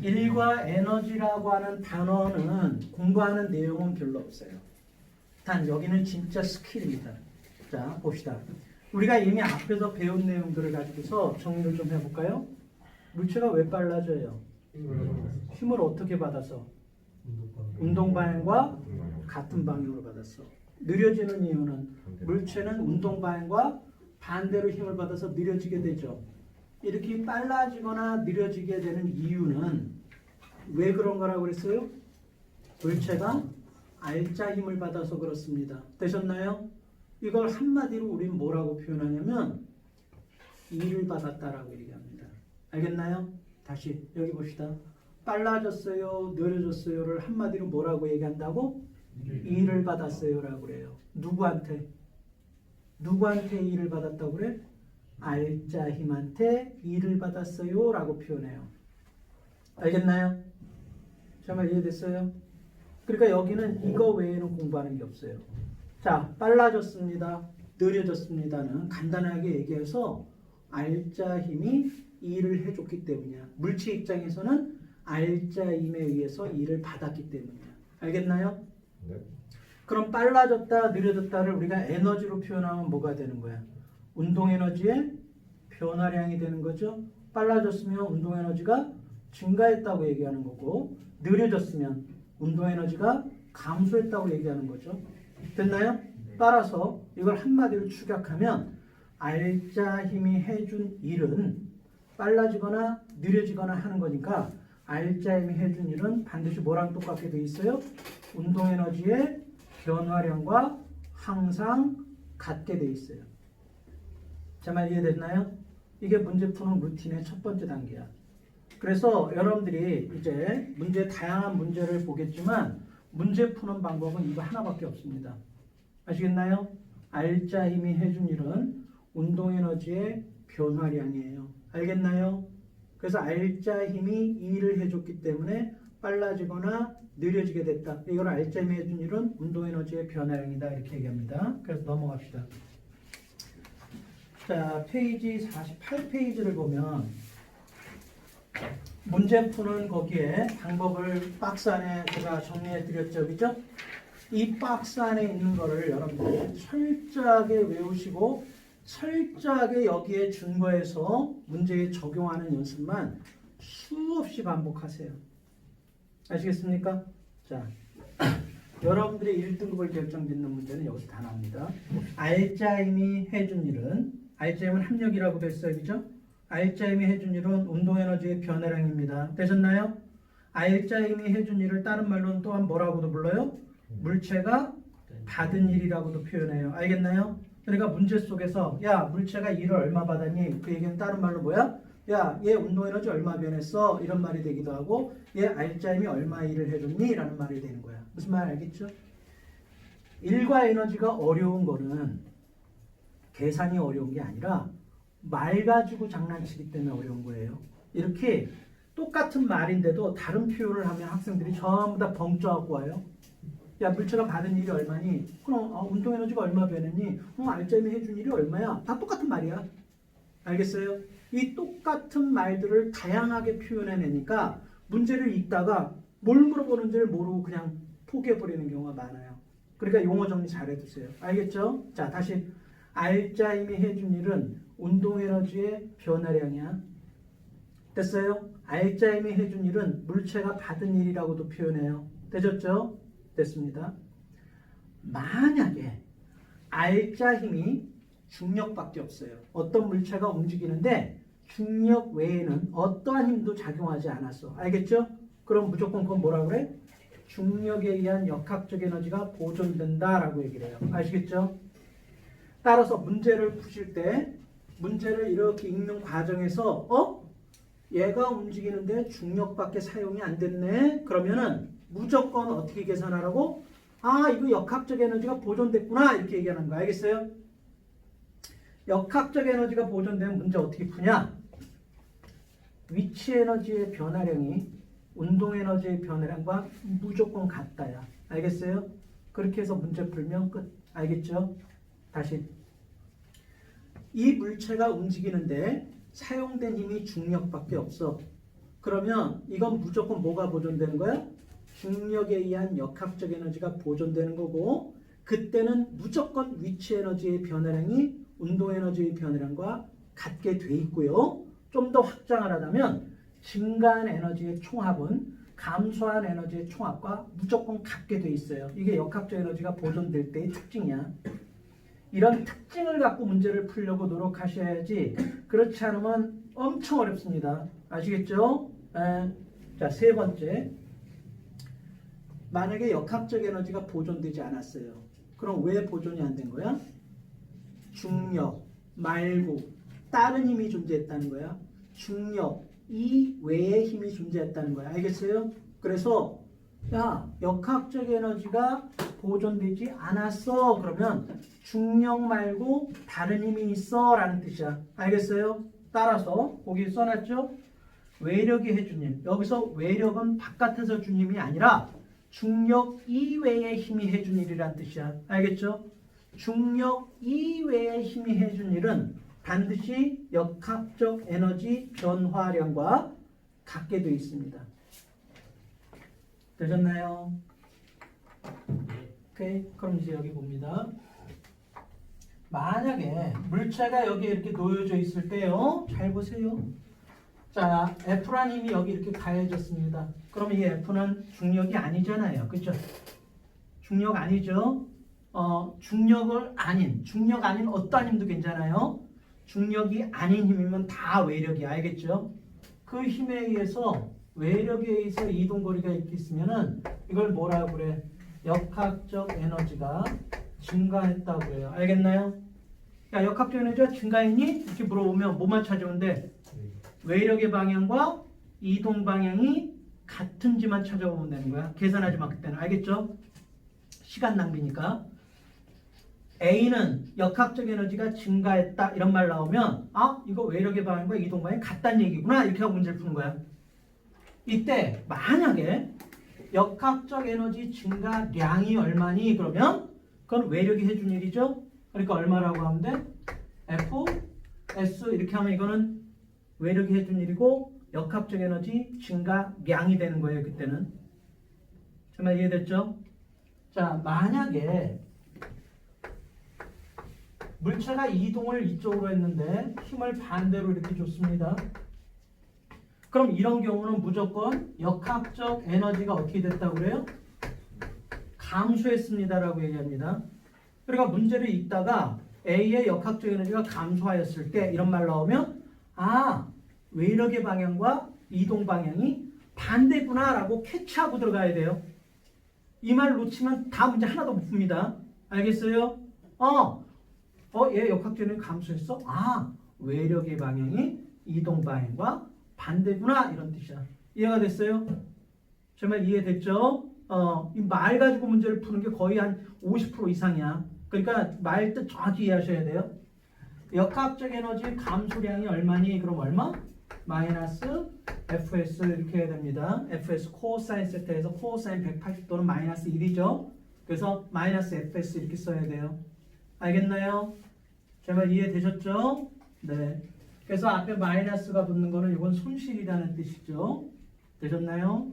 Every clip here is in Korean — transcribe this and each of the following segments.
일과 에너지라고 하는 단어는 공부하는 내용은 별로 없어요. 단 여기는 진짜 스킬입니다. 자, 봅시다. 우리가 이미 앞에서 배운 내용들을 가지고서 정리를 좀 해볼까요? 물체가 왜 빨라져요? 힘을 어떻게 받아서? 운동 방향과 같은 방향으로 받았어. 느려지는 이유는 물체는 운동 방향과 반대로 힘을 받아서 느려지게 되죠. 이렇게 빨라지거나 느려지게 되는 이유는 왜 그런 거라고 그랬어요? 물체가 알짜 힘을 받아서 그렇습니다. 되셨나요? 이걸 한마디로 우리는 뭐라고 표현하냐면 E를 받았다라고 얘기합니다. 알겠나요? 다시 여기 봅시다. 빨라졌어요, 느려졌어요를 한마디로 뭐라고 얘기한다고? E를 받았어요라고 그래요. 누구한테? 누구한테 E를 받았다고 그래? 알짜 힘한테 E를 받았어요 라고 표현해요. 알겠나요? 정말 이해됐어요? 그러니까 여기는 이거 외에는 공부하는 게 없어요. 자, 빨라졌습니다, 느려졌습니다는 간단하게 얘기해서 알짜 힘이 E를 해줬기 때문이야. 물체 입장에서는 알짜 힘에 의해서 E를 받았기 때문이야. 알겠나요? 네. 그럼 빨라졌다, 느려졌다를 우리가 에너지로 표현하면 뭐가 되는 거야? 운동 에너지의 변화량이 되는 거죠. 빨라졌으면 운동 에너지가 증가했다고 얘기하는 거고, 느려졌으면 운동 에너지가 감소했다고 얘기하는 거죠. 됐나요? 따라서 이걸 한마디로 축약하면 알짜 힘이 해준 일은 빨라지거나 느려지거나 하는 거니까 알짜 힘이 해준 일은 반드시 뭐랑 똑같게 돼 있어요? 운동 에너지의 변화량과 항상 같게 돼 있어요. 제 말 이해됐나요? 이게 문제 푸는 루틴의 첫 번째 단계야. 그래서 여러분들이 이제 다양한 문제를 보겠지만 문제 푸는 방법은 이거 하나밖에 없습니다. 아시겠나요? 알짜 힘이 해준 일은 운동 에너지의 변화량이에요. 알겠나요? 그래서 알짜 힘이 이 일을 해줬기 때문에 빨라지거나 느려지게 됐다. 이걸 알짜 힘이 해준 일은 운동 에너지의 변화량이다. 이렇게 얘기합니다. 그래서 넘어갑시다. 자, 페이지 48페이지를 보면 문제 푸는 거기에 방법을 박스 안에 제가 정리해 드렸죠. 그죠? 이 박스 안에 있는 거를 여러분들이 철저하게 외우시고 철저하게 여기에 준거에서 문제에 적용하는 연습만 수없이 반복하세요. 아시겠습니까? 자, 여러분들의 1등급을 결정짓는 문제는 여기서 다 나옵니다. 알짜 힘이 해준 일은, 알짜 힘은 합력이라고 됐어요. 그죠? 알짜 힘이 해준 일은 운동 에너지의 변화량입니다. 되셨나요? 알짜 힘이 해준 일을 다른 말로는 또한 뭐라고도 불러요? 물체가 받은 일이라고도 표현해요. 알겠나요? 그러니까 문제 속에서 야, 물체가 일을 얼마 받았니? 그 얘기는 다른 말로 뭐야? 야, 얘 운동 에너지 얼마 변했어? 이런 말이 되기도 하고, 얘 알짜 힘이 얼마 일을 해줬니? 라는 말이 되는 거야. 무슨 말 알겠죠? 일과 에너지가 어려운 거는 계산이 어려운 게 아니라 말 가지고 장난치기 때문에 어려운 거예요. 이렇게 똑같은 말인데도 다른 표현을 하면 학생들이 전부 다 벙쪄갖고 와요. 야, 물체가 받은 일이 얼마니? 그럼 운동 에너지가 얼마 변했니? 알짜 힘이 해준 일이 얼마야? 다 똑같은 말이야. 알겠어요? 이 똑같은 말들을 다양하게 표현해내니까 문제를 읽다가 뭘 물어보는지를 모르고 그냥 포기해버리는 경우가 많아요. 그러니까 용어 정리 잘 해두세요. 알겠죠? 자, 다시 알짜 힘이 해준 일은 운동 에너지의 변화량이야. 됐어요? 알짜 힘이 해준 일은 물체가 받은 일이라고도 표현해요. 되셨죠? 됐습니다. 만약에 알짜 힘이 중력밖에 없어요. 어떤 물체가 움직이는데 중력 외에는 어떠한 힘도 작용하지 않았어. 알겠죠? 그럼 무조건 그건 뭐라고 그래? 중력에 의한 역학적 에너지가 보존된다라고 얘기를 해요. 아시겠죠? 따라서 문제를 푸실 때 문제를 이렇게 읽는 과정에서 얘가 움직이는데 중력밖에 사용이 안 됐네. 그러면은 무조건 어떻게 계산하라고? 이거 역학적 에너지가 보존됐구나. 이렇게 얘기하는 거. 알겠어요? 역학적 에너지가 보존되면 문제 어떻게 푸냐? 위치 에너지의 변화량이 운동 에너지의 변화량과 무조건 같다야. 알겠어요? 그렇게 해서 문제 풀면 끝. 알겠죠? 다시. 이 물체가 움직이는데 사용된 힘이 중력밖에 없어. 그러면 이건 무조건 뭐가 보존되는 거야? 중력에 의한 역학적 에너지가 보존되는 거고 그때는 무조건 위치 에너지의 변화량이 운동 에너지의 변화량과 같게 돼 있고요. 좀 더 확장을 하자면 증가한 에너지의 총합은 감소한 에너지의 총합과 무조건 같게 돼 있어요. 이게 역학적 에너지가 보존될 때의 특징이야. 이런 특징을 갖고 문제를 풀려고 노력하셔야지 그렇지 않으면 엄청 어렵습니다. 아시겠죠? 자, 세 번째. 만약에 역학적 에너지가 보존되지 않았어요. 그럼 왜 보존이 안 된 거야? 중력 말고 다른 힘이 존재했다는 거야. 중력 이외의 힘이 존재했다는 거야. 알겠어요? 그래서 야, 역학적 에너지가 보존되지 않았어. 그러면 중력 말고 다른 힘이 있어 라는 뜻이야. 알겠어요? 따라서 거기 써놨죠? 외력이 해준 힘. 여기서 외력은 바깥에서 준 힘이 아니라 중력 이외의 힘이 해준 일이란 뜻이야. 알겠죠? 중력 이외의 힘이 해준 일은 반드시 역학적 에너지 변화량과 같게 되어 있습니다. 되셨나요? 오케이. 그럼 이제 여기 봅니다. 만약에 물체가 여기 이렇게 놓여져 있을 때요. 잘 보세요. 자, F라는 힘이 여기 이렇게 가해졌습니다. 그럼 이 F는 중력이 아니잖아요. 그렇죠? 중력 아니죠? 중력 아닌 어떠한 힘도 괜찮아요. 중력이 아닌 힘이면 다 외력이 알겠죠? 그 힘에 의해서 외력에 의해서 이동거리가 이렇게 있으면은 이걸 뭐라고 그래? 역학적 에너지가 증가했다고 해요. 알겠나요? 야, 역학적 에너지가 증가했니? 이렇게 물어보면 뭐만 찾아오는데 외력의 방향과 이동 방향이 같은지만 찾아보면 되는 거야. 계산하지 마 그때는. 알겠죠? 시간 낭비니까. A는 역학적 에너지가 증가했다 이런 말 나오면 아 이거 외력의 방향과 이동 방향이 같다는 얘기구나 이렇게 하고 문제를 푸는 거야. 이때 만약에 역학적 에너지 증가량이 얼마니 그러면 그건 외력이 해준 일이죠. 그러니까 얼마라고 하면 돼? F, S 이렇게 하면 이거는 외력이 해준 일이고 역학적 에너지 증가량이 되는 거예요. 그때는. 정말 이해됐죠? 자, 만약에 물체가 이동을 이쪽으로 했는데 힘을 반대로 이렇게 줬습니다. 그럼 이런 경우는 무조건 역학적 에너지가 어떻게 됐다고 그래요? 감소했습니다라고 얘기합니다. 그러니까 문제를 읽다가 A의 역학적 에너지가 감소하였을 때 이런 말 나오면 아, 외력의 방향과 이동 방향이 반대구나라고 캐치하고 들어가야 돼요. 이 말 놓치면 다 문제 하나도 못 풉니다. 알겠어요? 얘 역학적 에너지 감소했어? 아, 외력의 방향이 이동 방향과 반대구나 이런 뜻이야. 이해가 됐어요? 정말 이해됐죠? 이 말 가지고 문제를 푸는 게 거의 한 50% 이상이야. 그러니까 말 뜻 정확히 이해하셔야 돼요. 역학적 에너지 감소량이 얼마니? 그럼 얼마? 마이너스 fs 이렇게 해야 됩니다. fs 코사인 세타에서 코사인 180도는 마이너스 1이죠. 그래서 마이너스 fs 이렇게 써야 돼요. 알겠나요? 제발 이해되셨죠? 네. 그래서 앞에 마이너스가 붙는 거는 이건 손실이라는 뜻이죠. 되셨나요?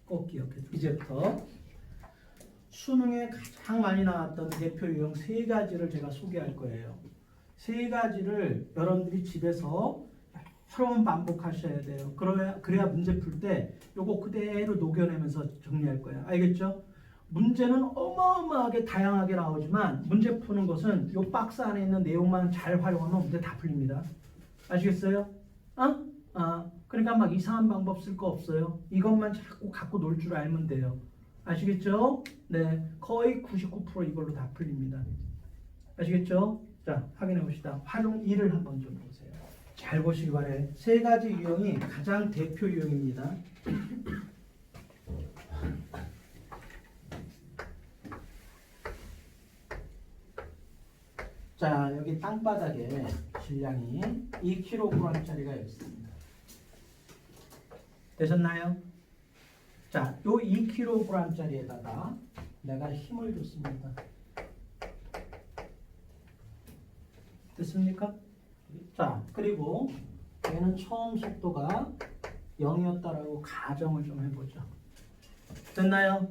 꼭 기억해 주세요. 이제부터 수능에 가장 많이 나왔던 대표 유형 세 가지를 제가 소개할 거예요. 세 가지를 여러분들이 집에서 여러 번 반복하셔야 돼요. 그래야 문제 풀 때 요거 그대로 녹여내면서 정리할 거예요. 알겠죠? 문제는 어마어마하게 다양하게 나오지만 문제 푸는 것은 요 박스 안에 있는 내용만 잘 활용하면 문제 다 풀립니다. 아시겠어요? 그러니까 막 이상한 방법 쓸 거 없어요. 이것만 자꾸 갖고 놀 줄 알면 돼요. 아시겠죠? 네, 거의 99% 이걸로 다 풀립니다. 아시겠죠? 자, 확인해 봅시다. 활용 1을 한번 좀 보세요. 잘 보시기 바래. 세 가지 유형이 가장 대표 유형입니다. 자, 여기 땅바닥에 질량이 2kg짜리가 있습니다. 되셨나요? 자, 요 2kg짜리에다가 내가 힘을 줬습니다. 됐습니까? 자, 그리고 얘는 처음 속도가 0이었다라고 가정을 좀 해보죠. 됐나요?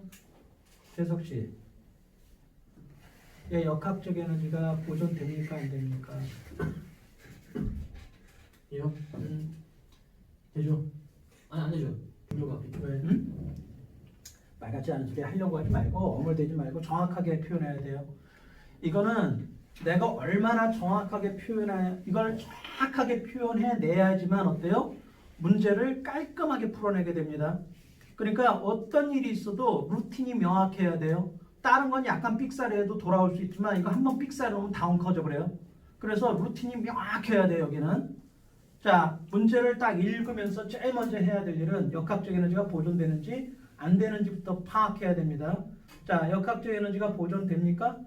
재석 씨, 얘 역학적 에너지가 보존됩니까 안 됩니까? 이요? 되죠? 아니 안 되죠. 분조가. 왜? 응? 말 같지 않은 소리 하려고 하지 말고 어물대지 말고 정확하게 표현해야 돼요. 이거는 내가 얼마나 정확하게 이걸 정확하게 표현해내야지만 어때요? 문제를 깔끔하게 풀어내게 됩니다. 그러니까 어떤 일이 있어도 루틴이 명확해야 돼요. 다른 건 약간 삑사리해도 돌아올 수 있지만 이거 한번 삑사리 오면 다운 커져버려요. 그래서 루틴이 명확해야 돼요. 여기는. 자, 문제를 딱 읽으면서 제일 먼저 해야 될 일은 역학적 에너지가 보존되는지 안 되는지부터 파악해야 됩니다. 자, 역학적 에너지가 보존됩니까?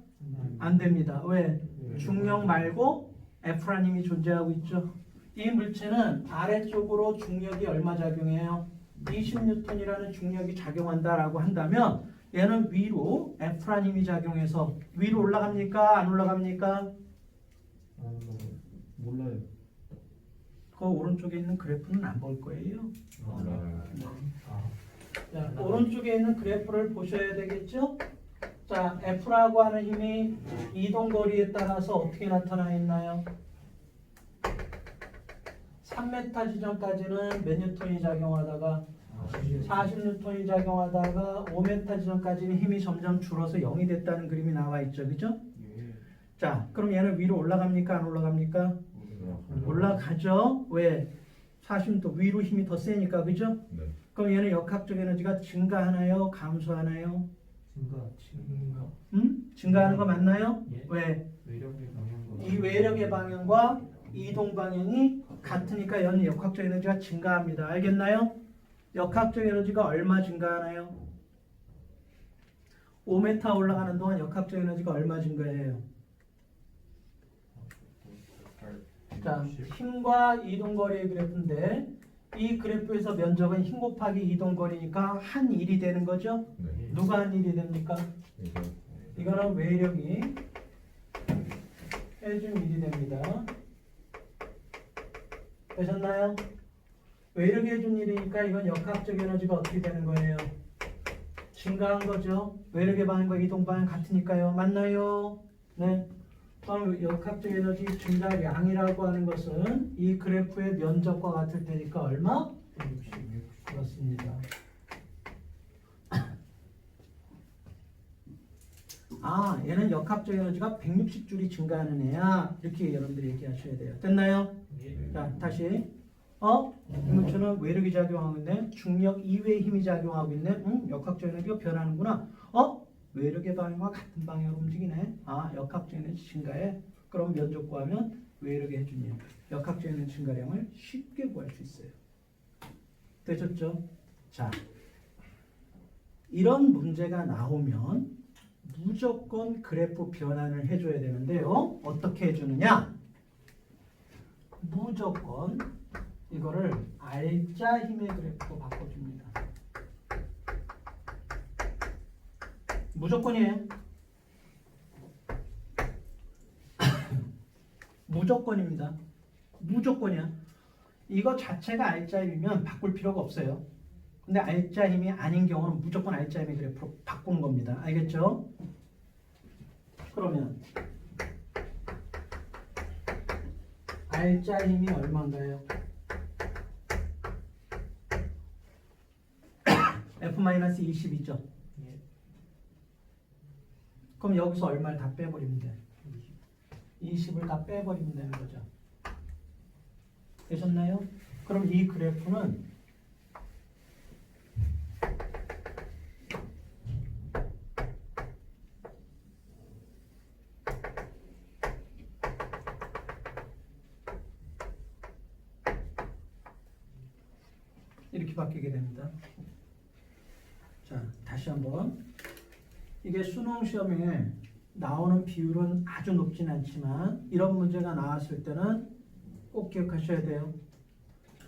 안 됩니다. 왜? 중력 말고 F'님이 존재하고 있죠. 이 물체는 아래쪽으로 중력이 얼마 작용해요? 20N이라는 중력이 작용한다라고 한다면 얘는 위로 F'님이 작용해서 위로 올라갑니까? 안 올라갑니까? 몰라요. 그 오른쪽에 있는 그래프는 안 볼 거예요. 몰라요. 자, 오른쪽에 있는 그래프를 보셔야 되겠죠? 자, F라고 하는 힘이 이동거리에 따라서 어떻게 나타나 있나요? 3m 지점까지는 몇 뉴턴이 작용하다가 40뉴턴이 작용하다가 5m 지점까지는 힘이 점점 줄어서 0이 됐다는 그림이 나와 있죠. 그죠? 자, 그럼 얘는 위로 올라갑니까? 안 올라갑니까? 올라가죠. 왜? 40뉴턴 위로 힘이 더 세니까. 그죠? 네. 그럼 얘는 역학적 에너지가 증가하나요? 감소하나요? 증가하는 거 맞나요? 예. 왜? 외력의 방향과. 이 외력의 방향과 이동 방향이 같으니까 얘는 역학적 에너지가 증가합니다. 알겠나요? 역학적 에너지가 얼마 증가하나요? 5m 올라가는 동안 역학적 에너지가 얼마 증가해요? 자, 힘과 이동거리의 그래프인데 이 그래프에서 면적은 힘 곱하기 이동거리니까 한 일이 되는 거죠? 네. 누가 한 일이 됩니까? 이거 이거는 외력이 해준 일이 됩니다. 되셨나요? 외력이 해준 일이니까 이건 역학적 에너지가 어떻게 되는 거예요? 증가한 거죠. 외력의 방향과 이동 방향 같으니까요. 맞나요? 네. 그럼 역학적 에너지 증가량이라고 하는 것은 이 그래프의 면적과 같을 테니까 얼마? 166. 그렇습니다. 아, 얘는 역학적 에너지가 160줄이 증가하는 애야. 이렇게 여러분들이 얘기하셔야 돼요. 됐나요? 예. 자, 다시. 이 물체는 외력이 작용하고 있네. 중력 이외의 힘이 작용하고 있네. 역학적 에너지가 변하는구나. 외력의 방향과 같은 방향으로 움직이네. 아, 역학적 에너지 증가해. 그럼 면적 구하면 외력이 해준 일. 역학적 에너지 증가량을 쉽게 구할 수 있어요. 되셨죠? 자, 이런 문제가 나오면 무조건 그래프 변환을 해줘야 되는데요. 어떻게 해주느냐? 무조건 이거를 알자 힘의 그래프로 바꿔줍니다. 무조건이에요. 무조건입니다. 무조건이야. 이거 자체가 알자 힘이면 바꿀 필요가 없어요. 근데 알자 힘이 아닌 경우는 무조건 알자 힘의 그래프로 바꾸는 겁니다. 알겠죠? 그러면 알자 힘이 얼마인가요? F-20이죠. 예. 그럼 여기서 얼마를 다 빼버리면 돼? 20을 다 빼버리면 되는 거죠. 되셨나요? 그럼 이 그래프는 이렇게 바뀌게 됩니다. 자, 다시 한번. 이게 수능 시험에 나오는 비율은 아주 높진 않지만 이런 문제가 나왔을 때는 꼭 기억하셔야 돼요.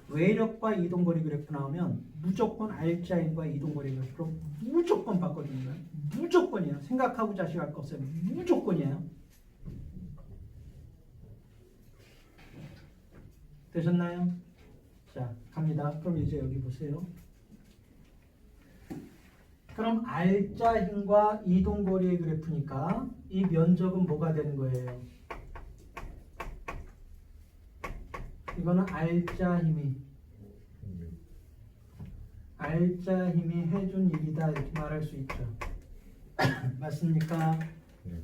외력과 이동거리 그래프 나오면 무조건 알자인과 이동거리 그래프로 무조건 바꿔주는 거예요. 무조건이에요. 생각하고 자식할 거 없어요. 무조건이에요. 되셨나요? 자, 갑니다. 그럼 이제 여기 보세요. 그럼 R자 힘과 이동거리의 그래프니까 이 면적은 뭐가 되는 거예요? 이거는 R자 힘이 해준 일이다 이렇게 말할 수 있죠. 맞습니까? 네.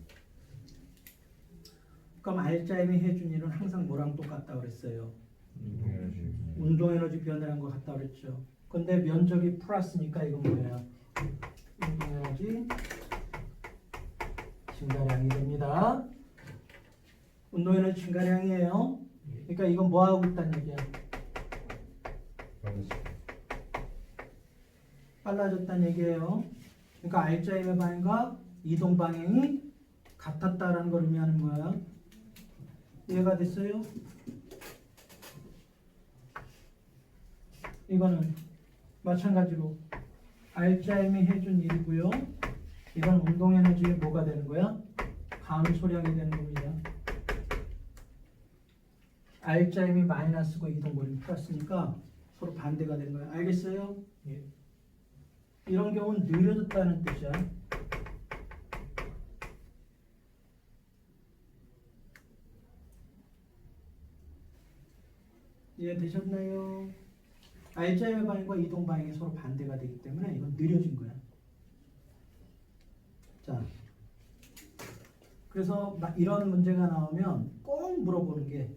그럼 R자 힘이 해준 일은 항상 뭐랑 똑같다 그랬어요? 운동에너지 변화한 것 같다 그랬죠. 근데 면적이 플러스니까 이건 뭐예요? 운동에너지 증가량이 됩니다. 운동에너지 증가량이에요. 그러니까 이건 뭐 하고 있다는 얘기야? 빨라졌다는 얘기예요. 그러니까 R자임의 방향과 이동 방향이 같았다라는 걸 의미하는 거야. 이해가 됐어요? 이거는 마찬가지로 R자임이 해준 일이고요. 이건 운동에너지의 뭐가 되는 거야? 감소량이 되는 겁니다. R자임이 마이너스고 이동거리는 플러스니까 서로 반대가 되는 거야. 알겠어요? 예. 이런 경우는 느려졌다는 뜻이야. 이해되셨나요? R자임의 방향과 이동 방향이 서로 반대가 되기 때문에 이건 느려진 거야. 자, 그래서 이런 문제가 나오면 꼭 물어보는 게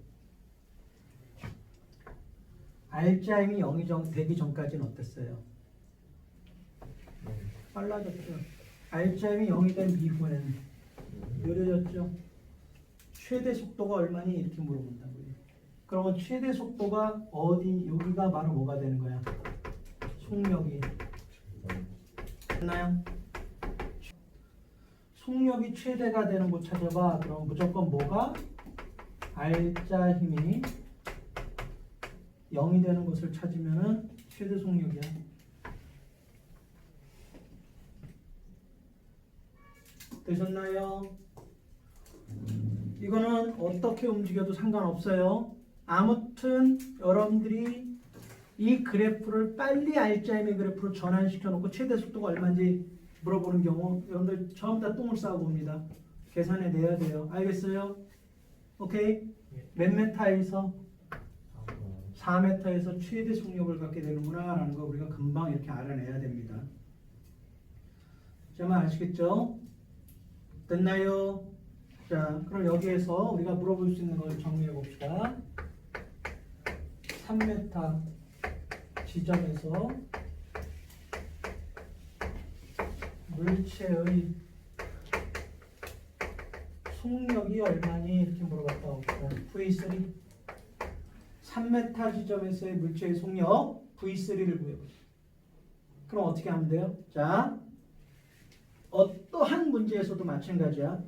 R자임이 0이 되기 전까지는 어땠어요? 빨라졌죠. R자임이 0이 된 이후에는 느려졌죠. 최대 속도가 얼마니? 이렇게 물어본다고요. 그러면 최대 속도가 어디? 여기가 바로 뭐가 되는 거야? 속력이 됐나요? 속력이 최대가 되는 곳 찾아봐. 그럼 무조건 뭐가? R자 힘이 0이 되는 곳을 찾으면은 최대 속력이야. 되셨나요? 이거는 어떻게 움직여도 상관없어요. 아무튼 여러분들이 이 그래프를 빨리 R자임의 그래프로 전환시켜 놓고 최대 속도가 얼마인지 물어보는 경우 여러분들 처음 다 똥을 싸고 봅니다. 계산해 내야 돼요. 알겠어요? 오케이? 몇 메타에서? 4m에서 최대 속력을 갖게 되는구나 라는 거 우리가 금방 이렇게 알아내야 됩니다. 자, 아시겠죠? 됐나요? 자, 그럼 여기에서 우리가 물어볼 수 있는 걸 정리해 봅시다. 3m 지점에서 물체의 속력이 얼마니? 이렇게 물어봤다 봅시다. V3 3m 지점에서의 물체의 속력 V3를 구해보죠. 그럼 어떻게 하면 돼요? 자, 어떠한 문제에서도 마찬가지야.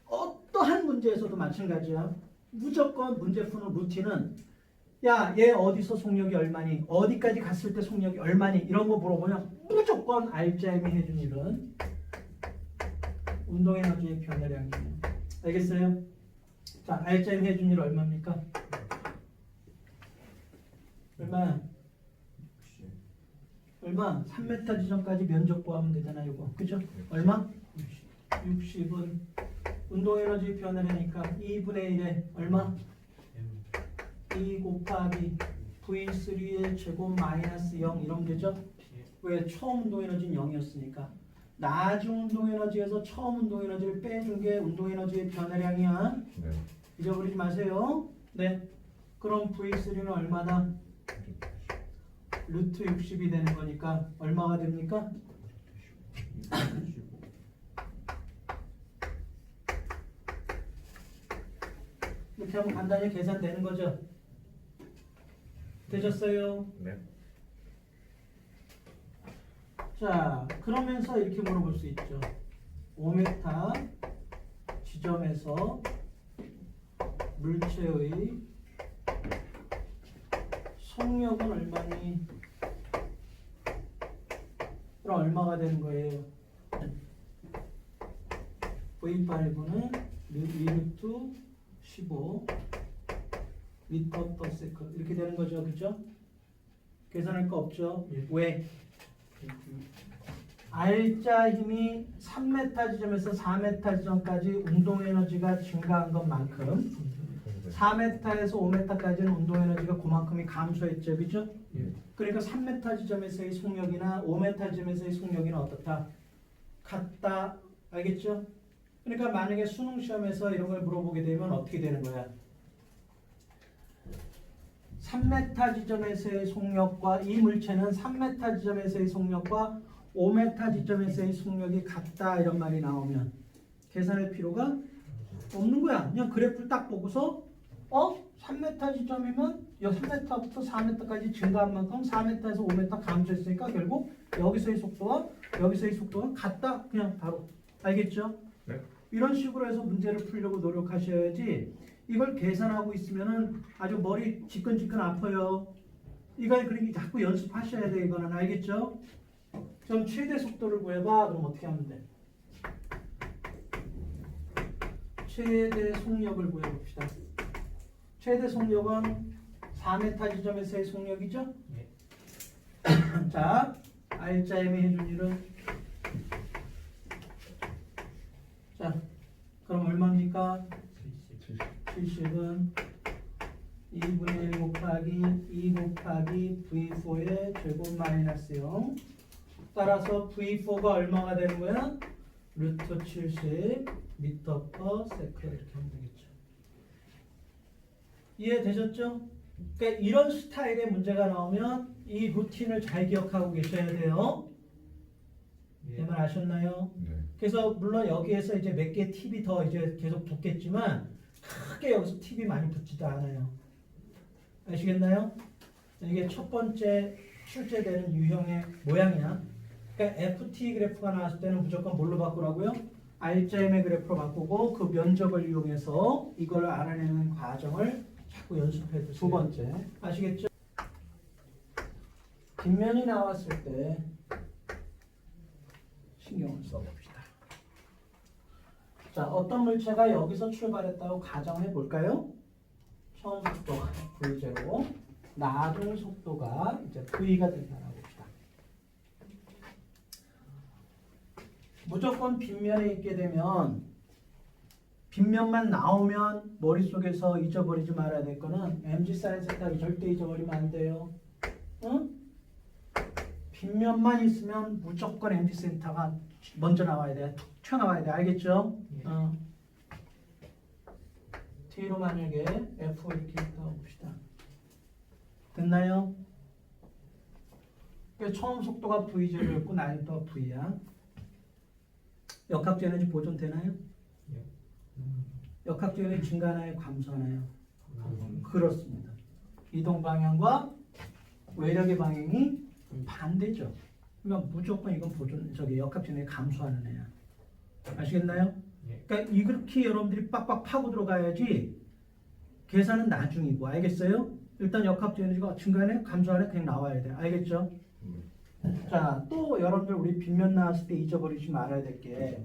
어떠한 문제에서도 마찬가지야. 무조건 문제 푸는 루틴은 야, 얘 어디서 속력이 얼마니? 어디까지 갔을 때 속력이 얼마니? 이런 거 물어보면 무조건 R자임이 해준 일은 운동에너지의 변화량이에요. 알겠어요? 자, R자임이 해준 일 얼마입니까? 얼마? 3m 지점까지 면적 구하면 되잖아, 이거. 그죠? 얼마? 60은 운동에너지 변화량이니까 2분의 1에 얼마? 2 곱하기 V3의 제곱 마이너스 0 이런 게죠? 왜? 처음 운동에너지는 0이었으니까. 나중 운동에너지에서 처음 운동에너지를 빼준 게 운동에너지의 변화량이야. 네. 잊어버리지 마세요. 네. 그럼 V3는 얼마다? 루트 60이 되는 거니까 얼마가 됩니까? 이렇게 하면 간단히 계산되는 거죠? 되셨어요? 네. 자, 그러면서 이렇게 물어볼 수 있죠. 5m 지점에서 물체의 속력은 얼마니? 그럼 얼마가 되는 거예요? V5는 2루트 15 미터 퍼 세컨드 이렇게 되는 거죠, 그죠? 계산할 거 없죠? 예. 왜? R자 힘이 3m 지점에서 4m 지점까지 운동 에너지가 증가한 것만큼 4m에서 5m까지는 운동 에너지가 그만큼이 감소했죠, 그죠? 예. 그러니까 3m 지점에서의 속력이나 5m 지점에서의 속력이는 어떻다? 같다, 알겠죠? 그러니까 만약에 수능 시험에서 이런 걸 물어보게 되면 어떻게 되는 거야? 3m 지점에서의 속력과 이 물체는 3m 지점에서의 속력과 5m 지점에서의 속력이 같다 이런 말이 나오면 계산할 필요가 없는 거야. 그냥 그래프를 딱 보고서 3m 지점이면 3m부터 4m까지 증가한 만큼 4m에서 5m 감소했으니까 결국 여기서의 속도와 여기서의 속도가 같다. 그냥 바로 알겠죠? 네. 이런 식으로 해서 문제를 풀려고 노력하셔야지 이걸 계산하고 있으면은 아주 머리 지끈지끈 아파요. 이걸 그러니 자꾸 연습하셔야 돼. 이거는 알겠죠? 그럼 최대 속도를 구해봐. 그럼 어떻게 하면 돼? 최대 속력을 구해봅시다. 최대 속력은 4m 지점에서의 속력이죠? 예. 자, R자임이 해준 일은 자, 그럼 얼마입니까? 70은 2분의 1 곱하기 2 곱하기 V4의 제곱 마이너스 0 따라서 V4가 얼마가 되는 거야? 루트 70 미터 퍼 세컨드 이렇게 하면 되겠죠. 이해되셨죠? 그러니까 이런 스타일의 문제가 나오면 이 루틴을 잘 기억하고 계셔야 돼요. 내 말 아셨나요? 네. 그래서 물론 여기에서 이제 몇 개 팁이 더 이제 계속 붙겠지만 크게 여기서 팁이 많이 붙지도 않아요. 아시겠나요? 이게 첫 번째 출제되는 유형의 모양이야. 그러니까 FT 그래프가 나왔을 때는 무조건 뭘로 바꾸라고요? R자임의 그래프로 바꾸고 그 면적을 이용해서 이걸 알아내는 과정을 자꾸 연습해 두세요. 두 번째 아시겠죠? 뒷면이 나왔을 때 신경을 써봅시다. 자, 어떤 물체가 여기서 출발했다고 가정해 볼까요? 처음 속도가 V0, 나중 속도가 이제 V가 된다고 봅시다. 무조건 빗면에 있게 되면 빗면만 나오면 머릿속에서 잊어버리지 말아야 될 거는 mg 사인 세타를 절대 잊어버리면 안 돼요. 응? 빗면만 있으면 무조건 mg 센터가 먼저 나와야 돼. 툭 튀어나와야 돼. 알겠죠? 예. 뒤로 만약에 F 이렇게 떠봅시다. 됐나요? 처음 속도가 V0였고 난이도가 V야. 역학적 에너지 보존되나요? 역학적 에너지 증가하나요? 감소하나요? 그렇습니다. 이동 방향과 외력의 방향이 반대죠. 그러니까 무조건 이건 보존 역학적 에너지 감소하는 애야. 아시겠나요? 예. 그러니까 이렇게 여러분들이 빡빡 파고 들어가야지 계산은 나중이고 알겠어요? 일단 역학적 에너지가 증가하네 감소하네 그냥 나와야 돼. 알겠죠? 자, 또 여러분들 우리 빗면 나왔을 때 잊어버리지 말아야 될 게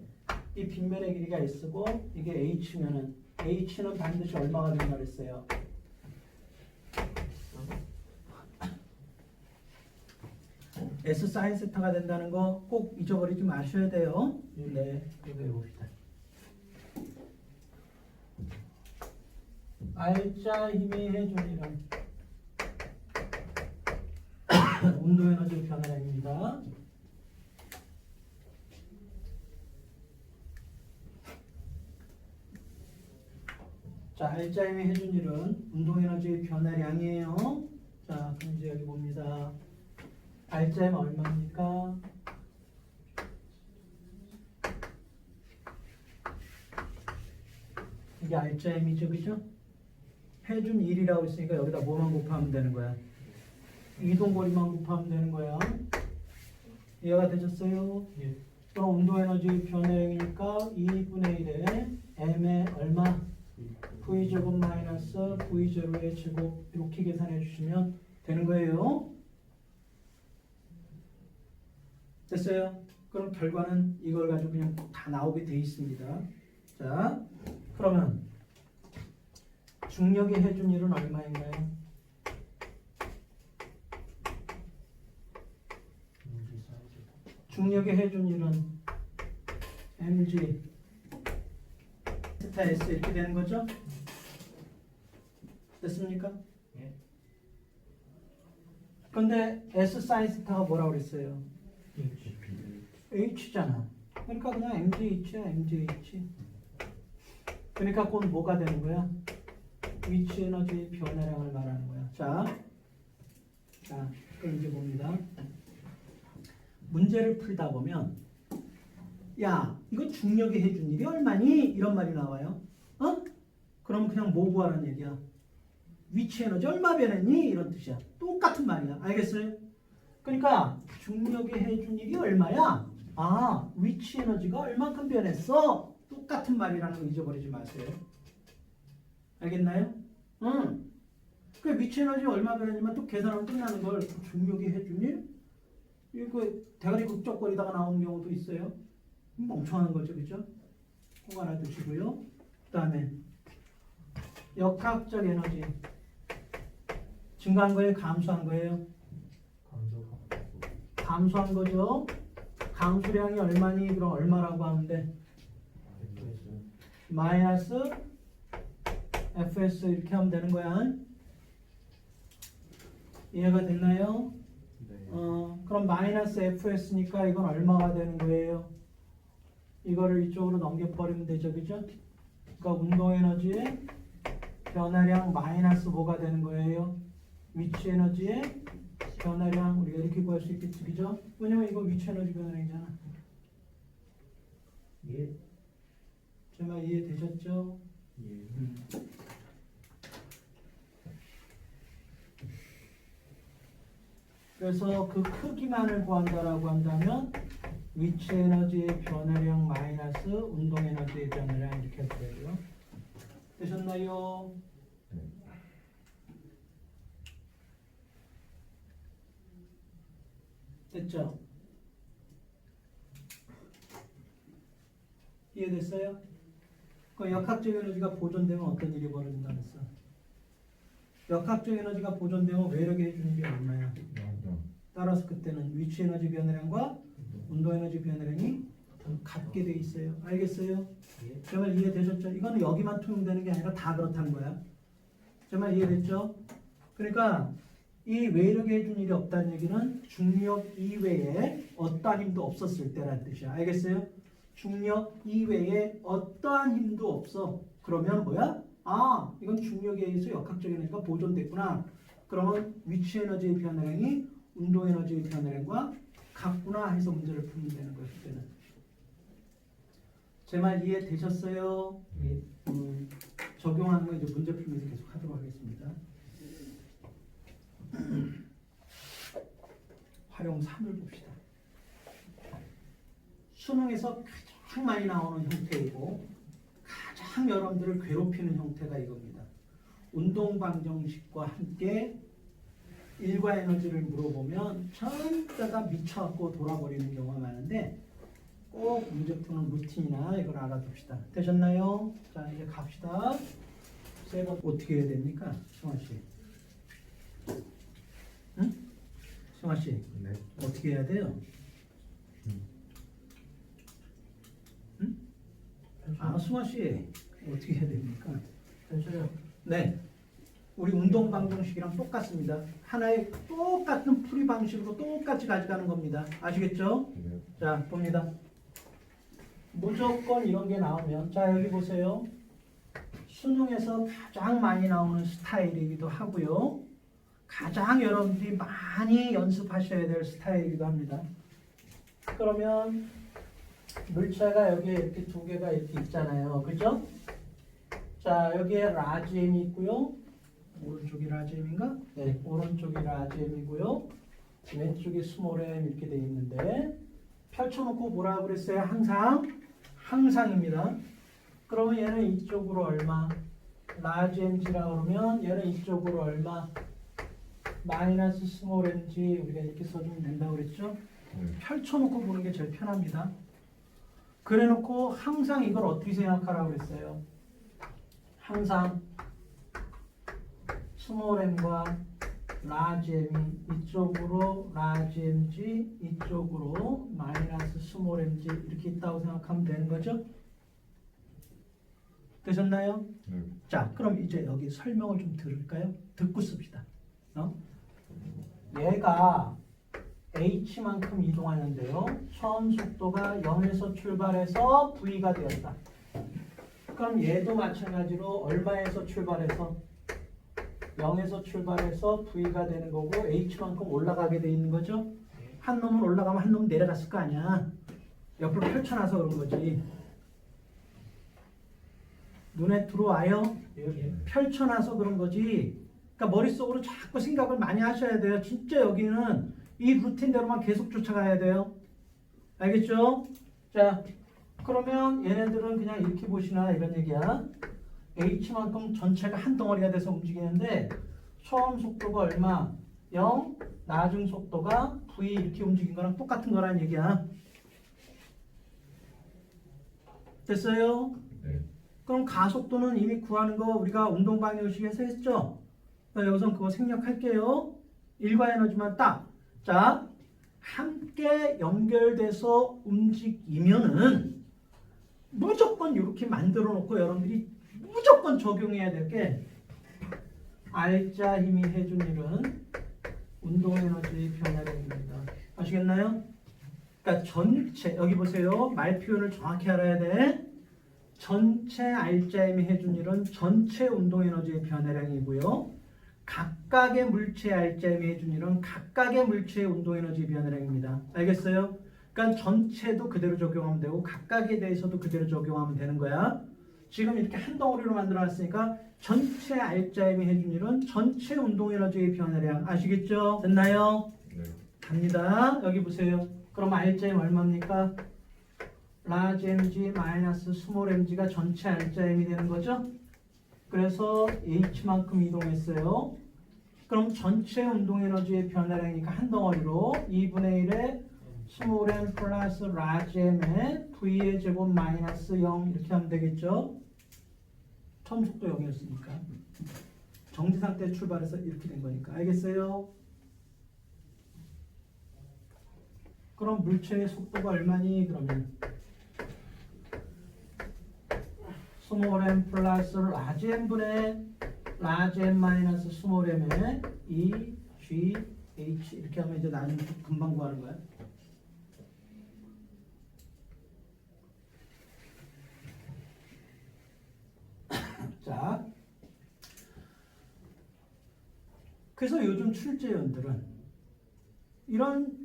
이 빗면의 길이가 S고 이게 H면은 H는 반드시 얼마가 된다 그랬어요? S 사인 세타가 된다는 거 꼭 잊어버리지 마셔야 돼요. 네, 이거 해봅시다. R자 힘이 해주는 운동 에너지 변화량입니다. 자, R자 힘이 해준 일은 운동 에너지 변화량이에요. 자, 그럼 이제 여기 봅니다. R자 힘 얼마입니까? 이게 R자 힘이죠, 그죠? 해준 1이라고 했으니까 여기다 뭐만 곱하면 되는 거야? 이동거리만 곱하면 되는 거야. 이해가 되셨어요? 예. 그럼 운동에너지 변화량이니까 2분의 1에 m의 얼마? v제곱 마이너스 v0의 제곱 이렇게 계산해 주시면 되는 거예요. 됐어요? 그럼 결과는 이걸 가지고 그냥 다 나오게 돼 있습니다. 자, 그러면 중력의 해준 일은 얼마인가요? 중력의 해준일은 mg 스타 s 이렇게 되는 거죠? 됐습니까? 예. 근데 s 사인 스타가 뭐라고 그랬어요? H. h잖아. 그러니까 그냥 mgh야, mgh. 그러니까 그건 뭐가 되는 거야? 위치 에너지 변화량을 말하는 거야. 자, 그럼 이제 봅니다. 문제를 풀다 보면 야, 이거 중력이 해준 일이 얼마니? 이런 말이 나와요. 어? 그럼 그냥 뭐 구하라는 얘기야? 위치 에너지 얼마 변했니? 이런 뜻이야. 똑같은 말이야. 알겠어요? 그러니까 중력이 해준 일이 얼마야? 아, 위치 에너지가 얼만큼 변했어? 똑같은 말이라는 거 잊어버리지 마세요. 알겠나요? 응. 그 위치 에너지 얼마 변했지만 또 계산하면 끝나는 걸 중력이 해준 일? 이거 대가리 극적거리다가 나오는 경우도 있어요. 멍청한 거죠, 그죠? 꼭 알아두시고요. 그 다음에 역학적 에너지 증가한 거예요, 감소한 거예요? 감소한 거죠. 강수량이 얼마니? 그럼 얼마라고 하는데 마이너스 fs 이렇게 하면 되는 거야. 이해가 됐나요? 그럼 마이너스 fs니까 이건 얼마가 되는 거예요? 이거를 이쪽으로 넘겨버리면 되죠, 그죠? 그러니까 운동 에너지의 변화량 마이너스 뭐가 되는 거예요? 위치 에너지의 변화량 우리가 이렇게 구할 수 있겠지, 그죠? 왜냐면 이거 위치 에너지 변화량이잖아. 예. 제 말 이해되셨죠? 예. 그래서 그 크기만을 구한다라고 한다면 위치 에너지의 변화량 마이너스 운동 에너지의 변화량 이렇게 해도 되고요. 되셨나요? 됐죠? 이해됐어요? 그 역학적 에너지가 보존되면 어떤 일이 벌어진다 그랬어? 역학적 에너지가 보존되면 외력이 해주는 게 얼마야? 따라서 그때는 위치 에너지 변화량과 운동 에너지 변화량이 같게 돼 있어요. 알겠어요? 예. 제 말 이해되셨죠? 이거는 여기만 통용되는 게 아니라 다 그렇다는 거야. 제 말 이해됐죠? 그러니까 이 외력이 해준 일이 없다는 얘기는 중력 이외에 어떠한 힘도 없었을 때라는 뜻이야. 알겠어요? 중력 이외에 어떠한 힘도 없어. 그러면 뭐야? 아, 이건 중력에 의해서 역학적 에너지가 보존됐구나. 그러면 위치 에너지의 변화량이 운동 에너지의 변화량과 같구나 해서 문제를 풀면 되는 거예요. 그때는. 제 말 이해되셨어요? 예. 적용하는 거 이제 문제 풀면서 계속 하도록 하겠습니다. 활용 3을 봅시다. 수능에서 가장 많이 나오는 형태이고 가장 여러분들을 괴롭히는 형태가 이겁니다. 운동 방정식과 함께 일과 에너지를 물어보면 전부 다 미쳐갖고 돌아버리는 경우가 많은데 꼭 문제 푸는 루틴이나 이걸 알아둡시다. 되셨나요? 자, 이제 갑시다. 세 번 어떻게 해야 됩니까? 승환 씨. 응? 승환 씨. 네. 어떻게 해야 돼요? 응? 아, 승환 씨. 어떻게 해야 됩니까? 괜찮아요. 네. 우리 운동 방정식이랑 똑같습니다. 하나의 똑같은 풀이 방식으로 똑같이 가져가는 겁니다. 아시겠죠? 네. 자, 봅니다. 무조건 이런 게 나오면 자, 여기 보세요. 수능에서 가장 많이 나오는 스타일이기도 하고요. 가장 여러분들이 많이 연습하셔야 될 스타일이기도 합니다. 그러면 물체가 여기에 이렇게 두 개가 이렇게 있잖아요. 그죠? 자, 여기에 라지 M이 있고요. 오른쪽이 라지 M인가? 네, 오른쪽이 라지 M이고요. 왼쪽이 스몰 M 이렇게 돼 있는데 펼쳐놓고 뭐라고 그랬어요? 항상입니다. 그러면 얘는 이쪽으로 얼마? 라지 mg라고 그러면 얘는 이쪽으로 얼마? 마이너스 스몰 mg 우리가 이렇게 써주면 된다고 그랬죠? 펼쳐놓고 보는 게 제일 편합니다. 그래놓고 항상 이걸 어떻게 생각하라고 그랬어요? 항상 스몰 m과 라지 m이 이쪽으로 라지 mg 이쪽으로 마이너스 스몰 mg 이렇게 있다고 생각하면 되는 거죠? 되셨나요? 네. 자, 그럼 이제 여기 설명을 좀 들을까요? 듣고 씁시다. 얘가 h만큼 이동하는데요. 처음 속도가 0에서 출발해서 v가 되었다. 그럼 얘도 마찬가지로 얼마에서 출발해서 0에서 출발해서 v가 되는 거고 h만큼 올라가게 돼 있는 거죠. 한 놈은 올라가면 한 놈은 내려갔을 거 아니야. 옆으로 펼쳐놔서 그런 거지. 눈에 들어와요? 펼쳐놔서 그런 거지. 그러니까 머릿속으로 자꾸 생각을 많이 하셔야 돼요. 진짜 여기는 이 루틴대로만 계속 쫓아가야 돼요. 알겠죠? 자, 그러면 얘네들은 그냥 이렇게 보시나 이런 얘기야. h만큼 전체가 한 덩어리가 돼서 움직이는데 처음 속도가 얼마? 0, 나중 속도가 v 이렇게 움직인 거랑 똑같은 거란 얘기야. 됐어요? 네. 그럼 가속도는 이미 구하는 거 우리가 운동방향식에서 했죠? 여기서 그거 생략할게요. 일과 에너지만 딱. 자, 함께 연결돼서 움직이면은 무조건 이렇게 만들어 놓고 여러분들이 무조건 적용해야 될 게 R자 힘이 해준 일은 운동 에너지의 변화량입니다. 아시겠나요? 그러니까 전체 여기 보세요. 말 표현을 정확히 알아야 돼. 전체 R자 힘이 해준 일은 전체 운동 에너지의 변화량이고요. 각각의 물체 R자 힘이 해준 일은 각각의 물체의 운동 에너지 변화량입니다. 알겠어요? 그러니까 전체도 그대로 적용하면 되고 각각에 대해서도 그대로 적용하면 되는 거야. 지금 이렇게 한 덩어리로 만들어놨으니까 전체 R자 힘이 해준 일은 전체 운동 에너지의 변화량 아시겠죠? 됐나요? 네. 갑니다. 여기 보세요. 그럼 R자 힘 얼마입니까? 라지 mg 마이너스 스몰 mg가 전체 R자 힘이 되는 거죠? 그래서 h만큼 이동했어요. 그럼 전체 운동 에너지의 변화량이니까 한 덩어리로 2분의 1에 스몰 m 플러스 라지 m에 v의 제곱 마이너스 0 이렇게 하면 되겠죠? 처음 속도 0이었으니까 정지 상태 출발해서 이렇게 된 거니까 알겠어요? 그럼 물체의 속도가 얼마니? 그러면 스몰 m 플러스 라지 m분의 라지 m 마이너스 스몰 m에 E, G, H 이렇게 하면 이제 나는 금방 구하는 거야. 자, 그래서 요즘 출제위원들은 이런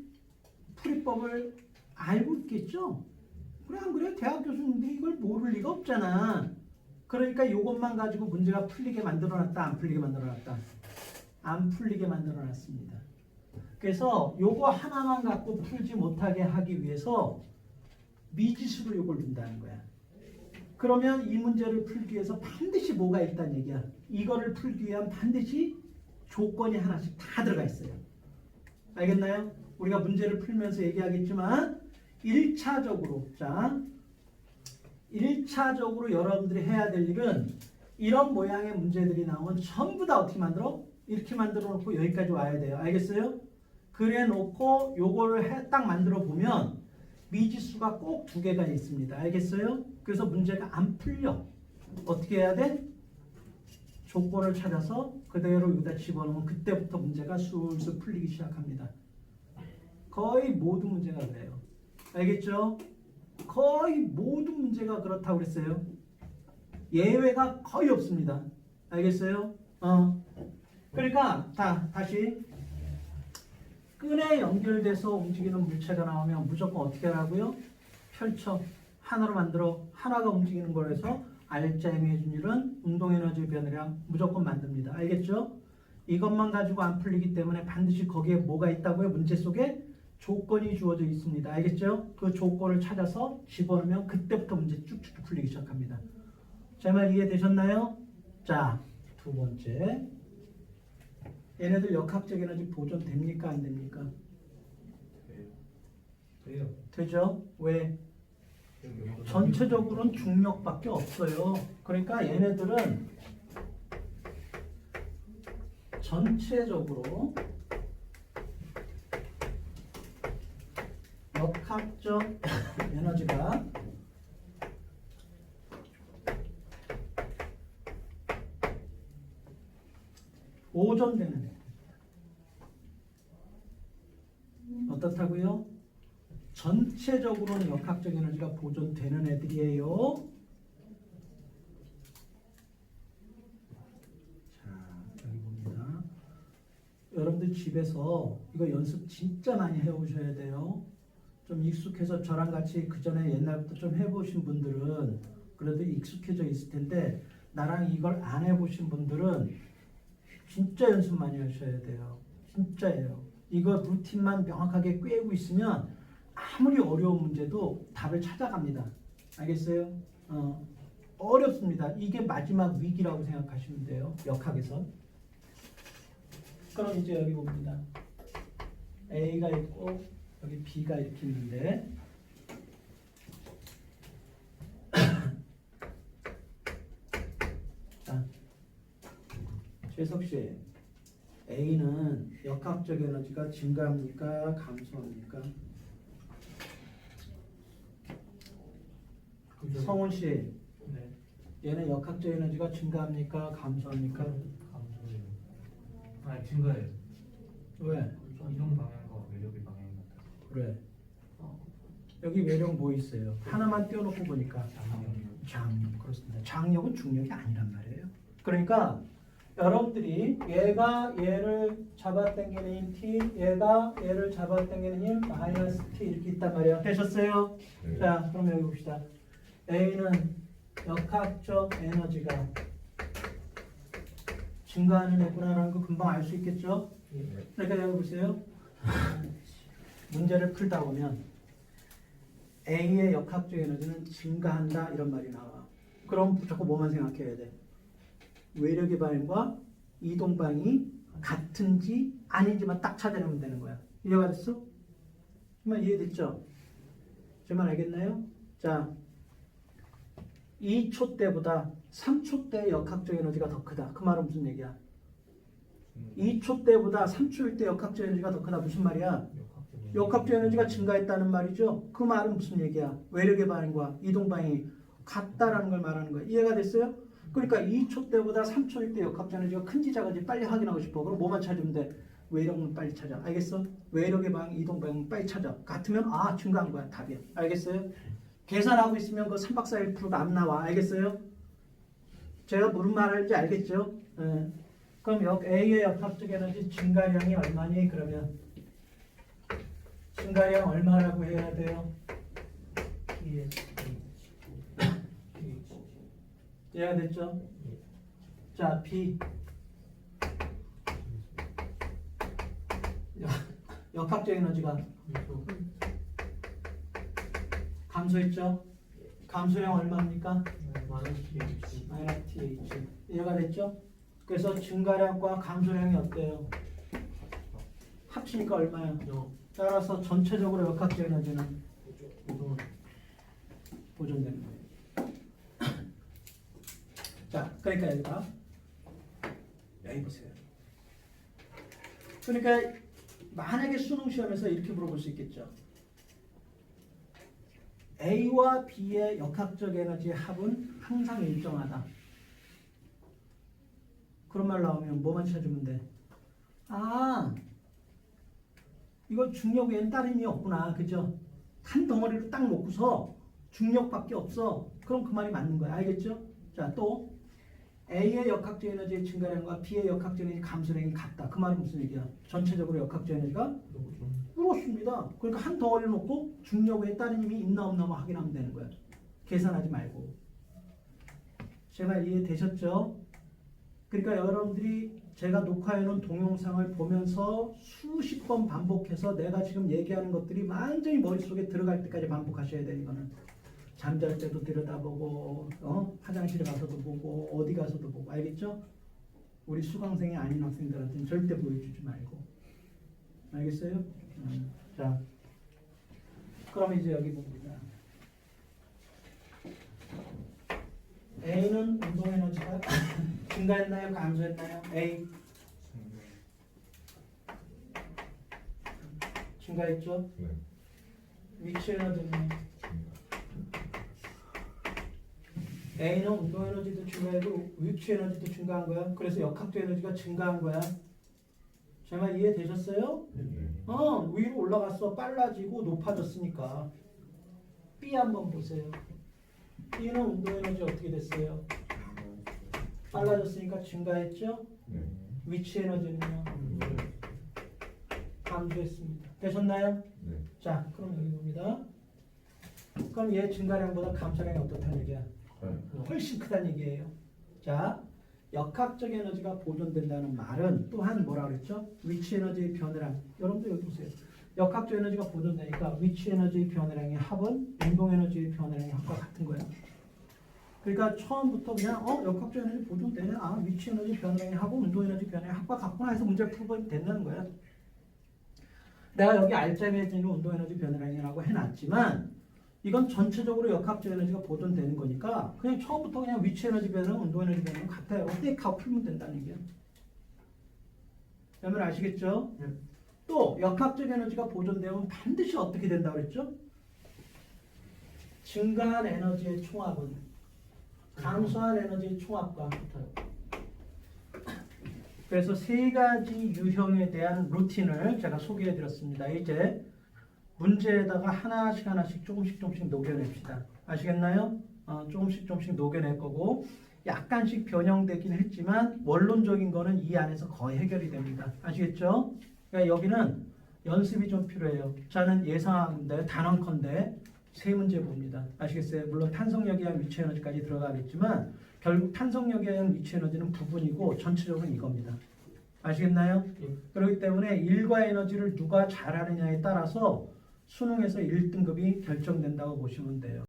풀이법을 알고 있겠죠? 그래 안 그래? 대학 교수님들이 이걸 모를 리가 없잖아. 그러니까 이것만 가지고 문제가 풀리게 만들어놨다, 안 풀리게 만들어놨다. 안 풀리게 만들어놨습니다. 그래서 요거 하나만 갖고 풀지 못하게 하기 위해서 미지수로 요걸 둔다는 거야. 그러면 이 문제를 풀기 위해서 반드시 뭐가 있다는 얘기야. 이거를 풀기 위한 반드시 조건이 하나씩 다 들어가 있어요. 알겠나요? 우리가 문제를 풀면서 얘기하겠지만 1차적으로 자 1차적으로 여러분들이 해야 될 일은 이런 모양의 문제들이 나오면 전부 다 어떻게 만들어? 이렇게 만들어 놓고 여기까지 와야 돼요. 알겠어요? 그래 놓고 요거를 딱 만들어 보면 미지수가 꼭 두 개가 있습니다. 알겠어요? 그래서 문제가 안 풀려. 어떻게 해야 돼? 조건을 찾아서 그대로 여기다 집어넣으면 그때부터 문제가 술술 풀리기 시작합니다. 거의 모든 문제가 그래요. 알겠죠? 거의 모든 문제가 그렇다고 그랬어요. 예외가 거의 없습니다. 알겠어요? 그러니까 다시 끈에 연결돼서 움직이는 물체가 나오면 무조건 어떻게 하라고요? 펼쳐 하나로 만들어 하나가 움직이는 거라서 R자 힘이 해준 일은 운동 에너지 변화량 무조건 만듭니다. 알겠죠? 이것만 가지고 안 풀리기 때문에 반드시 거기에 뭐가 있다고요? 문제 속에 조건이 주어져 있습니다. 알겠죠? 그 조건을 찾아서 집어넣으면 그때부터 문제 쭉쭉 풀리기 시작합니다. 제 말 이해되셨나요? 자, 두 번째. 얘네들 역학적 에너지 보존 됩니까? 안 됩니까? 돼요. 되죠? 왜? 전체적으로는 중력밖에 없어요. 그러니까 얘네들은 전체적으로 역학적 에너지가 보존되는 애. 어떻다고요? 전체적으로는 역학적 에너지가 보존되는 애들이에요. 자, 여기 봅니다. 여러분들 집에서 이거 연습 진짜 많이 해오셔야 돼요. 좀 익숙해서 저랑 같이 그 전에 옛날부터 좀 해보신 분들은 그래도 익숙해져 있을 텐데 나랑 이걸 안 해보신 분들은 진짜 연습 많이 하셔야 돼요. 진짜예요. 이거 루틴만 명확하게 꿰고 있으면 아무리 어려운 문제도 답을 찾아갑니다. 알겠어요? 어렵습니다. 이게 마지막 위기라고 생각하시면 돼요. 역학에서. 그럼 이제 여기 봅니다. A가 있고 여기 B가 이렇게 있는데 자, 최석 씨, A는 역학적 에너지가 증가합니까? 감소합니까? 성훈 씨, 네. 얘는 역학적 에너지가 증가합니까? 감소합니까? 감소해요. 아, 증가해요. 왜? 이동 방향과 매력의 방향이 같아요. 그래. 여기 매력 뭐 있어요? 하나만 띄워놓고 보니까 장력. 그렇습니다. 장력은 중력이 아니란 말이에요. 그러니까 여러분들이 얘가 얘를 잡아당기는 힘 T, 얘가 얘를 잡아당기는 힘 마이너스 T 이렇게 있단 말이에요. 되셨어요? 네. 자, 그럼 여기 봅시다. A는 역학적 에너지가 증가하는 애구나라는 거 금방 알 수 있겠죠? 그러니까 여기 보세요. 문제를 풀다 보면 A의 역학적 에너지는 증가한다 이런 말이 나와. 그럼 무조건 뭐만 생각해야 돼? 외력의 방향과 이동 방향이 같은지 아닌지만 딱 찾아내면 되는 거야. 이해가 됐어? 정말 이해됐죠? 제 말 알겠나요? 자, 2초 때보다 3초 때 역학적 에너지가 더 크다. 그 말은 무슨 얘기야? 2초 때보다 3초일 때 역학적 에너지가 더 크다. 무슨 말이야? 역학적 에너지가 증가했다는 말이죠. 그 말은 무슨 얘기야? 외력의 방향과 이동 방향이 같다라는 걸 말하는 거야. 이해가 됐어요? 그러니까 2초 때보다 3초일 때 역학적 에너지가 큰지 작은지 빨리 확인하고 싶어. 그럼 뭐만 찾으면 돼? 외력만 빨리 찾아. 알겠어? 외력의 방향, 이동 방향 빨리 찾아. 같으면 아 증가한 거야. 답이야. 알겠어요? 계산하고 있으면 그 3박 4일 풀어도 안 나와. 알겠어요? 제가 무슨 말할지 알겠죠? 그럼 A의 역학적 에너지 증가량이 얼마니? 그러면 증가량 얼마라고 해야 돼요? 이해가 됐죠? 자, B 역학적 에너지가 감소했죠? 감소량 얼마입니까? 마이너스 TH. 이해가 됐죠? 그래서 증가량과 감소량이 어때요? 합치니까 얼마야? 따라서 전체적으로 역학적 에너지는 보존되는 거예요. 자, 그러니까 여기가 여기 보세요. 그러니까 만약에 수능 시험에서 이렇게 물어볼 수 있겠죠. A와 B의 역학적 에너지의 합은 항상 일정하다. 그런 말 나오면 뭐만 찾으면 돼? 아, 이거 중력 외에는 다른 힘이 없구나. 그죠? 한 덩어리로 딱 놓고서 중력밖에 없어. 그럼 그 말이 맞는 거야. 알겠죠? 자, 또 A의 역학적 에너지의 증가량과 B의 역학적 에너지 감소량이 같다. 그 말은 무슨 얘기야? 전체적으로 역학적 에너지가 그렇습니다. 그러니까 한 덩어리 놓고 중력 외에 다른 힘이 있나 없나 확인하면 되는 거야. 계산하지 말고. 제 말 이해되셨죠? 그러니까 여러분들이 제가 녹화해놓은 동영상을 보면서 수십 번 반복해서 내가 지금 얘기하는 것들이 완전히 머릿속에 들어갈 때까지 반복하셔야 돼. 이거는 잠잘 때도 들여다보고 화장실에 가서도 보고 어디 가서도 보고. 알겠죠? 우리 수강생이 아닌 학생들한테는 절대 보여주지 말고. 알겠어요? 자, 그럼 이제 여기 봅니다. A는 운동 에너지가 증가했나요? 감소했나요? A 증가했죠? 네. 위치 에너지는 A는 운동 에너지도 증가하고 위치 에너지도 증가한 거야. 그래서 역학적 에너지가 증가한 거야. 제 말 이해되셨어요? 네. 위로 올라갔어. 빨라지고 높아졌으니까. B 한번 보세요. B는 운동 에너지 어떻게 됐어요? 빨라졌으니까 증가했죠? 네. 위치 에너지는요? 감소했습니다. 되셨나요? 네. 자, 그럼 여기 봅니다. 그럼 얘 증가량보다 감소량이 어떻다는 얘기야? 훨씬 크다는 얘기예요. 자, 역학적 에너지가 보존된다는 말은 또한 뭐라 그랬죠? 위치 에너지의 변화량. 여러분들 여기 보세요. 역학적 에너지가 보존되니까 위치 에너지의 변화량의 합은 운동 에너지의 변화량의 합과 같은 거예요. 그러니까 처음부터 그냥 역학적 에너지 보존되네. 위치 에너지 변화량의 합은 운동 에너지 변화량의 합과 같구나 해서 문제를 풀면 된다는 거야. 내가 여기 알짜매지는 운동 에너지 변화량이라고 해놨지만 이건 전체적으로 역학적 에너지가 보존되는 거니까 그냥 처음부터 그냥 위치 에너지 변화랑 운동 에너지 변화랑 같아요. 어떻게 풀면 된다는 얘기야. 여러분 아시겠죠? 네. 또 역학적 에너지가 보존되면 반드시 어떻게 된다고 그랬죠? 증가한 에너지의 총합은 감소한 에너지의 총합과 같아요. 그래서 세 가지 유형에 대한 루틴을 제가 소개해 드렸습니다. 이제 문제에다가 하나씩 조금씩 녹여냅시다. 아시겠나요? 조금씩 녹여낼 거고 약간씩 변형되긴 했지만 원론적인 거는 이 안에서 거의 해결이 됩니다. 아시겠죠? 그러니까 여기는 연습이 좀 필요해요. 저는 예상하는데 단언컨대 세 문제 봅니다. 아시겠어요? 물론 탄성력에 의한 위치 에너지까지 들어가겠지만 결국 탄성력에 의한 위치 에너지는 부분이고 전체적으로 이겁니다. 아시겠나요? 그렇기 때문에 일과 에너지를 누가 잘하느냐에 따라서 수능에서 1등급이 결정된다고 보시면 돼요.